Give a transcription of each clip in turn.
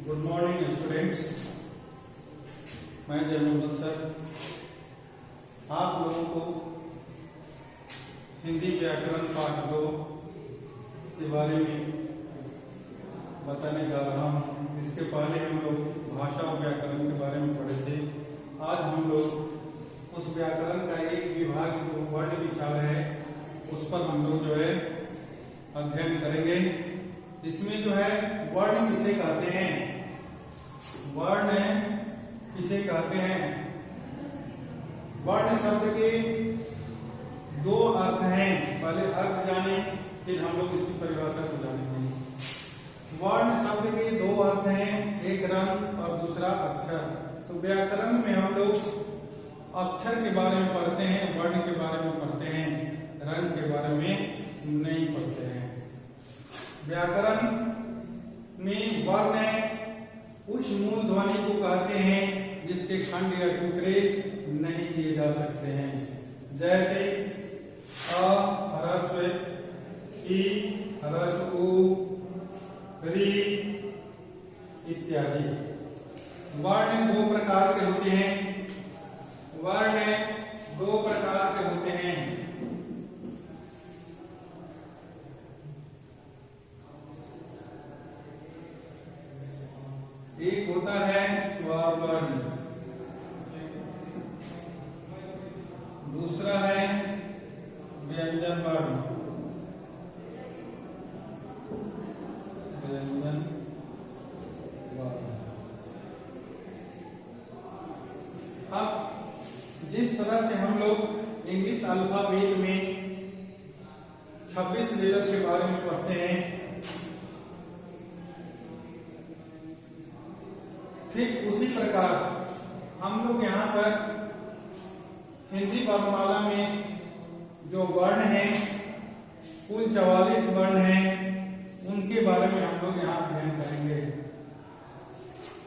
Good morning students, मैं Jaimangal sir आप लोगों को हिंदी व्याकरण पाठ 2 के बारे में बताने जा रहा हूँ। इसके पहले हम लोग भाषा और व्याकरण के बारे में पढ़े थे। आज हम लोग उस व्याकरण का एक विभाग जो वर्ण विचार है उस पर हम लोग जो है अध्ययन करेंगे। इसमें जो है वर्ण किसे कहते हैं, वर्ण किसे कहते हैं। वर्ण शब्द के दो अर्थ हैं, पहले अर्थ जाने फिर हम लोग इसकी परिभाषा को जानेंगे। वर्ण शब्द के दो अर्थ हैं, एक रंग और दूसरा अक्षर। तो व्याकरण में हम लोग अक्षर के बारे में पढ़ते हैं, वर्ण के बारे में पढ़ते हैं, रंग के बारे में नहीं पढ़ते हैं। व्याकरण में वर्ण उस मूल ध्वनि को कहते हैं जिसके खंड या टुकड़े नहीं किए जा सकते हैं, जैसे अ ह्रस्व, ई ह्रस्व उ, री इत्यादि। वर्ण दो प्रकार के होते हैं, वर्ण दो प्रकार के होते हैं। एक होता है स्वर वर्ण, दूसरा है व्यंजन वर्ण। व्यंजन वर्ण। अब जिस तरह से हम लोग इंग्लिश अल्फाबेट में 26 लेटर के बारे में पढ़ते हैं, ठीक उसी प्रकार हम लोग यहाँ पर हिंदी वर्णमाला में जो वर्ण हैं, कुल 44 वर्ण हैं, उनके बारे में हम लोग यहाँ अध्ययन करेंगे।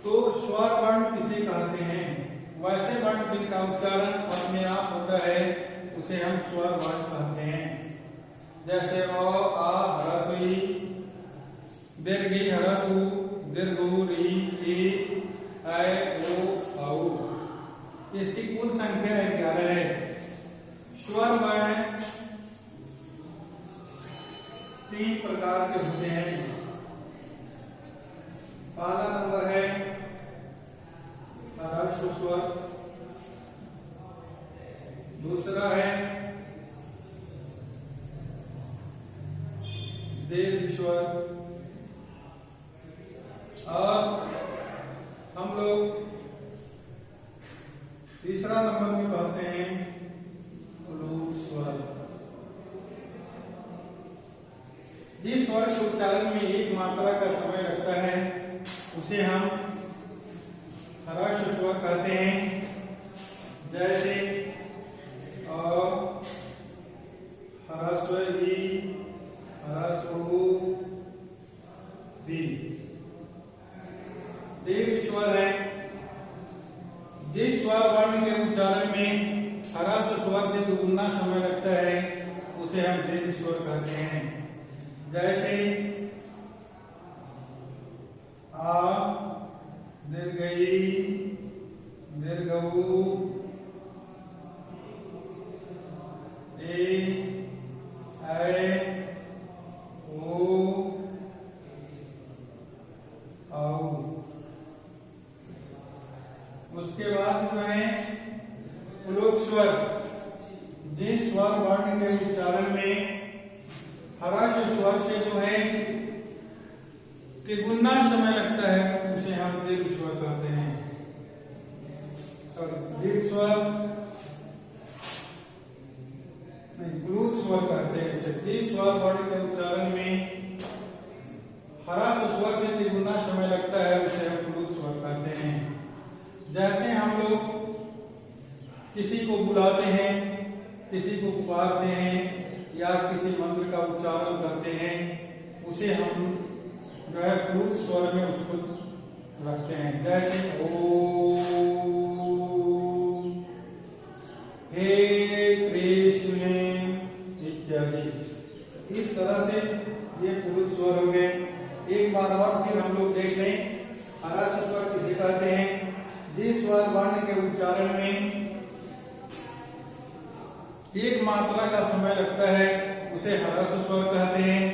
तो स्वर वर्ण किसे कहते हैं, वैसे वर्ण जिनका उच्चारण अपने आप होता है उसे हम स्वर वर्ण कहते हैं। जैसे अ आ ह्रस्व ई, दीर्घ ई ह्रस्व उ, दीर्घ उ री ई, ऐ ओ औ। इसकी कुल संख्या 11 है। स्वर वर्ण 3 प्रकार के होते हैं। पहला नंबर है ह्रस्व स्वर, दूसरा है दीर्घ स्वर, और हम लोग तीसरा नंबर में कहते हैं कुलूट स्वर। जिस स्वर के उच्चारण में एक मात्रा का समय लगता है उसे हम ह्रस्व स्वर कहते हैं। जैसे अ ह्रस्व ई, ह्रस्व उ, री। दीर्घ स्वर है, जिस स्वर वर्ण के उच्चारण में ह्रस्व स्वर से दुगुना समय लगता है उसे हम दीर्घ स्वर कहते हैं। जैसे आ, दीर्घ ई, दीर्घ उ, ए, ऐ, ओ, औ। उसके बाद जो है कुलोट स्वर, जिस स्वर वर्ण के उच्चारण में ह्रस्व स्वर से जो है तिगुना समय लगता है उसे हम दीर्घ स्वर कहते हैं। दीर्घ स्वर नहीं, कुलोट स्वर कहते हैं इसे। जिस स्वर वर्ण के उच्चारण में ह्रस्व स्वर से तिगुना समय लगता है उसे हम कुलोट स्वर कहते हैं। जैसे हम लोग किसी को बुलाते हैं, किसी को पुकारते हैं या किसी मंत्र का उच्चारण करते हैं, उसे हम जो है कुलूट स्वर में उसको रखते हैं। जैसे ओम, हे कृष्ण इत्यादि। इस तरह से ये कुलूट स्वर हो गए। एक बार और फिर हम लोग देख लें ह्रस्व स्वर किसे कहते हैं? जिस स्वर वर्ण के उच्चारण में एक मात्रा का समय लगता है उसे ह्रस्व स्वर कहते हैं।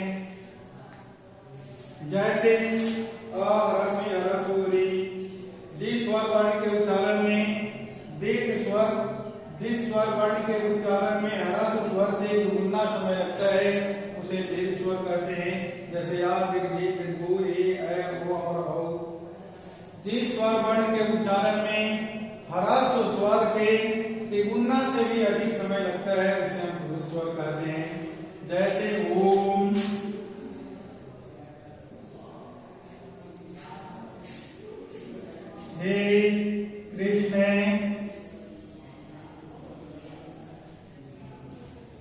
जैसे अ ह्रस्व ह्रस्व री। जिस स्वर वर्ण के उच्चारण में दीर्घ स्वर, जिस स्वर वर्ण के उच्चारण में ह्रस्व स्वर से दुगुना समय लगता है उसे दीर्घ स्वर कहते हैं। जैसे आ दीर्घ ई दीर्घ ए ऐ ओ और औ। जिस स्वर वर्ण के उच्चारण में ह्रस्व स्वर से तिगुना से भी अधिक समय लगता है उसे हम दीर्घ स्वर कहते हैं। जैसे ओम, हे कृष्ण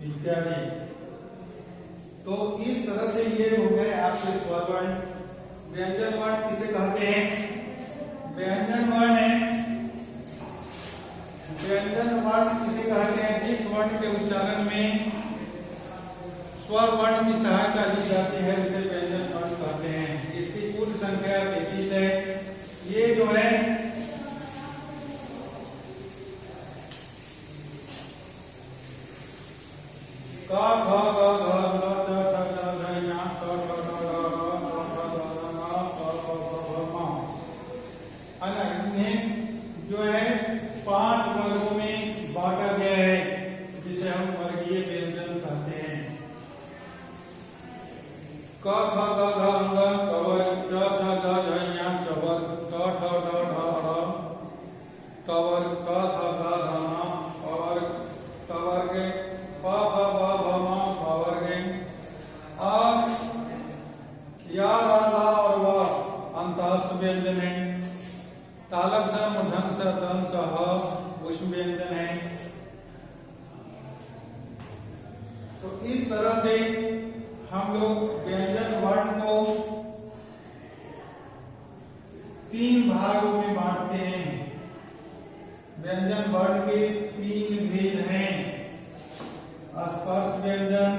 इत्यादि। तो इस तरह से ये हो गए आपके स्वर वर्ण। व्यंजन वर्ण किसे कहते हैं? व्यंजन वर्ण है, व्यंजन वर्ण किसे कहते हैं? जिस वर्ण के उच्चारण में स्वर वर्ण की सहायता दी जाती है उसे व्यंजन वर्ण कहते हैं। इसकी कुल संख्या 33 है। ये जो है का ख ग घ ङ च छ छ झ ञ ट ठ ड ढ ढ ढ ढ ढ ङ प प फ फ म। इन्हें जो है 5 वर्गों में बांटा गया है जिसे हम वर्गीय व्यंजन कहते हैं। क ख ग घ ङ कवर, च छ झ झ ञ चवर, ट ठ ड ढ ढ कवर, क थ ग घ ङ और कवर के प फ ब भ म पावर के। और या रा ला और व अंतःस्थ व्यंजन है। तालव्य स मूर्धन्य स दंत स ह उष्म व्यंजन है। तो इस तरह से हम लोग व्यंजन वर्ण को 3 भागों में बांटते हैं। व्यंजन वर्ण के 3 भेद हैं। स्पर्श व्यंजन,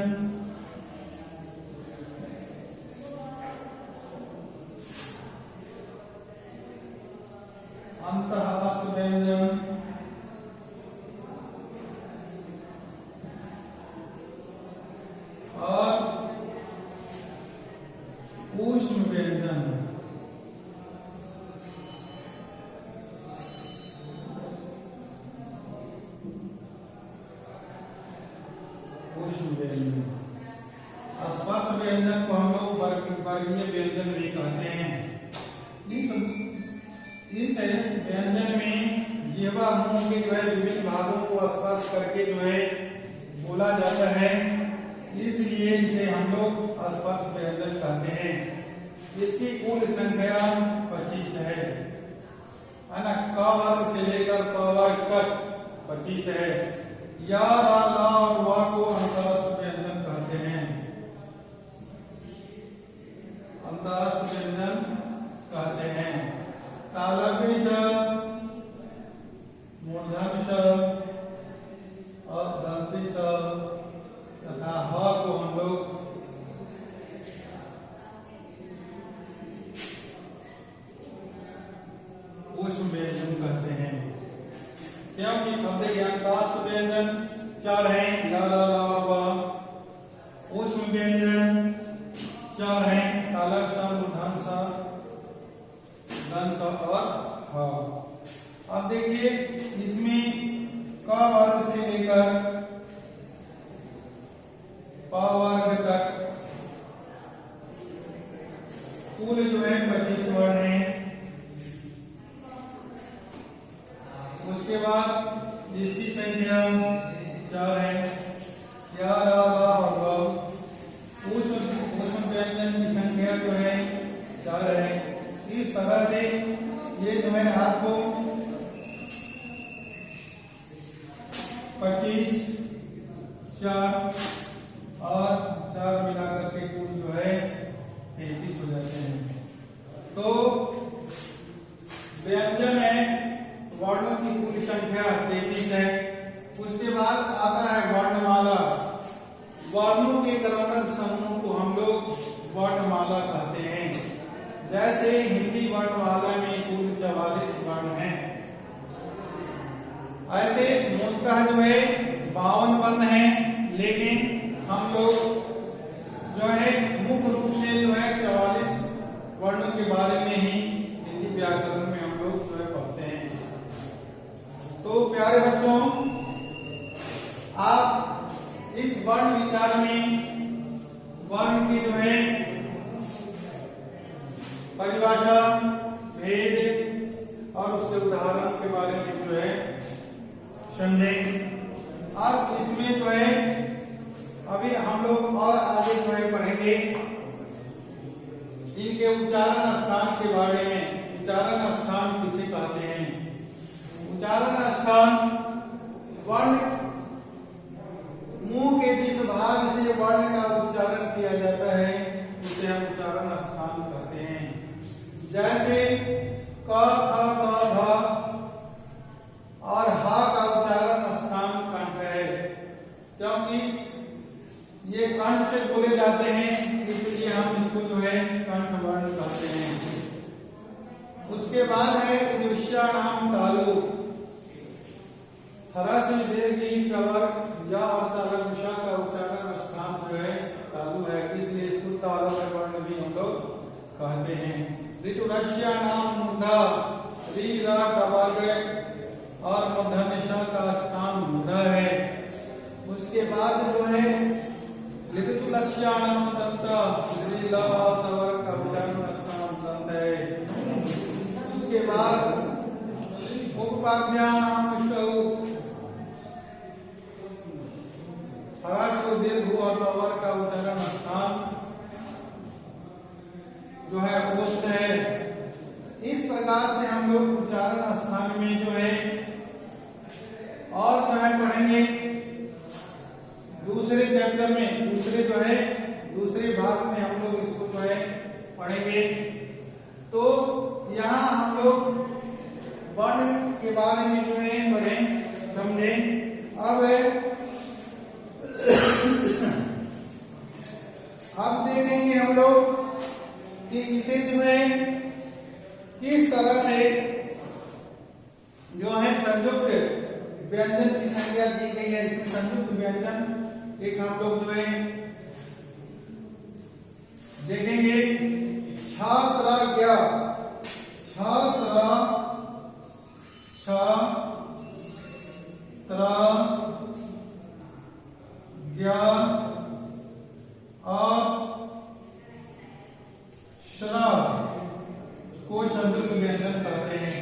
अंतःस्थ व्यंजन और ऊष्म व्यंजन। ऊष्म व्यंजन, स्पर्श व्यंजन को हम लोग वर्गीय व्यंजन भी कहते हैं। इस व्यंजन में जिह्वा मुंह के जो है विभिन्न भागों को स्पर्श करके जो है बोला जाता है, इसलिए इसे हम लोग स्पर्श व्यंजन कहते हैं। इसकी कुल संख्या 25 है ना। क वर्ग से लेकर प वर्ग तक 25 है। या रा ला और वा को अंतःस्थ व्यंजन कहते हैं। अंतःस्थ व्यंजन कहते हैं। तालव्य स, मूर्धन्य स और दंती स तथा ह को हम लोग ऊष्म व्यंजन कहते हैं। क्योंकि अब देखिए अंतःस्थ व्यंजन 4 हैं। ला ला ला वा। ऊष्म व्यंजन 4 हैं। तालव्य स, मूर्धन्य स, दंत स और ह। अब देखिए इसमें क वर्ग से लेकर प वर्ग तक कुल जो है 25 वर्ण हैं। उसके बाद जिसकी संख्या 4 है। या रा वा और व। ऊष्म व्यंजन की संख्या जो है 4 है। इस तरह से ये जो है आपको 25, 4 और 4 मिलाकर के कुल जो है 33 हो जाते हैं। तो व्यंजन है, वर्णों की कुल संख्या 33 है। उसके बाद आता है वर्णमाला। वर्णों के क्रमबद्ध समूह को हम लोग वर्णमाला कहते हैं। जैसे हिंदी वर्णमाला में कुल 44 वर्ण हैं, ऐसे मूलतः जो है 52 वर्ण हैं, लेकिन हम लोग जो है मुख्य रूप से जो है 44 वर्णों के बारे में ही हिंदी व्याकरण में हम लोग जो है पढ़ते हैं। तो प्यारे बच्चों, आप इस वर्ण विचार में वर्ण की जो है परिभाषा, भेद और उसके उदाहरण के बारे में जो है समझेंगे। अब इसमें जो है अभी हम लोग और आगे जो है पढ़ेंगे इनके उच्चारण स्थान के बारे में। उच्चारण स्थान किसे कहते हैं? उच्चारण स्थान वर्ण मुंह के जिस भाग से वर्ण का उच्चारण किया जाता है उसे हम उच्चारण स्थान कहते हैं। जैसे क, ख, ग, घ और हा का उच्चारण स्थान कंठ है, क्योंकि ये कंठ से बोले जाते हैं, इसलिए हम इसको जो है कंठ वर्ण कहते हैं। उसके बाद है नाम तालु, हरस दीर्घ चवर या और तालुषा का उच्चारण स्थान जो है तालु है, इसलिए इसको तालु वर्ण भी हम लोग कहते हैं। ऋतुरस्या नाम मूर्धा, री रा टवर्ग और मूर्धन्यषा का स्थान मूर्धा है। उसके बाद जो है ऋतुलस्या नाम दंत, री ला सवर का उच्चारण स्थान दंत है। उसके बाद उपपाद्या नाम अष्टौ, हरस दीर्घ और टवर का उच्चारण स्थान जो है ओष्ठ है। इस प्रकार से हम लोग उच्चारण स्थान में जो है और जो है पढ़ेंगे दूसरे चैप्टर में, दूसरे भाग में हम लोग इसको जो है पढ़ेंगे। तो यहाँ हम लोग वर्ण के बारे में जो है पढ़ें, समझें। अब देखेंगे हम लोग कि इसे जो है किस तरह से जो है संयुक्त व्यंजन की संज्ञा दी गई है। इसमें संयुक्त व्यंजन एक हम लोग जो है देखेंगे। छात्राज्ञा, छात्रा, ज्ञा और श्राव को संयुक्त व्यंजन कहते हैं।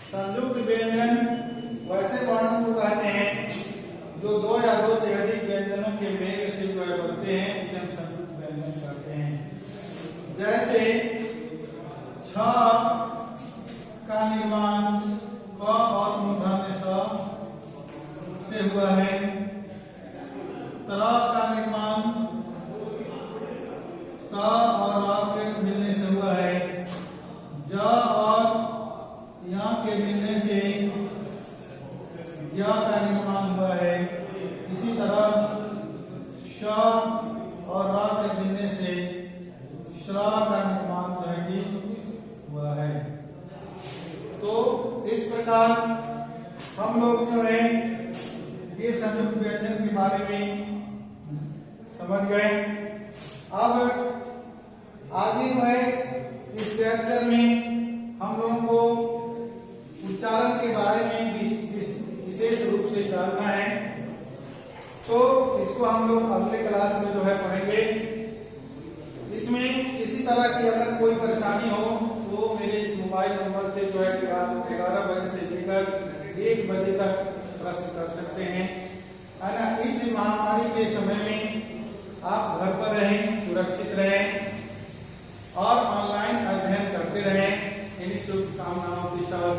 संयुक्त व्यंजन वैसे वर्णों को कहते हैं जो दो या दो से अधिक व्यंजनों के मेल से जो है बनते हैं, इसे हम संयुक्त व्यंजन कहते हैं। जैसे छ का निर्माण क और मूर्धन्य स से हुआ है। त्र का निर्माण त और र के मिलने से हुआ है। ज और या के मिलने से या का निर्माण हुआ है। इसी तरह श और रा के मिलने से श्रा का निर्माण जो है कि हुआ है। तो इस प्रकार हम लोग जो है ये संयुक्त व्यंजन के बारे में समझ गए। अब आगे जो है इस चैप्टर में हम लोगों को उच्चारण के बारे में विशेष रूप से जानना है, तो इसको हम लोग अगले क्लास में जो है पढ़ेंगे। इसमें किसी तरह की अगर कोई परेशानी हो तो मेरे इस मोबाइल नंबर से जो है 11 बजे से लेकर 1 बजे तक प्रश्न कर सकते हैं, है ना। इस महामारी के समय में आप घर पर रहें, सुरक्षित रहें और ऑनलाइन अध्ययन करते रहें। इन्हीं शुभकामनाओं के साथ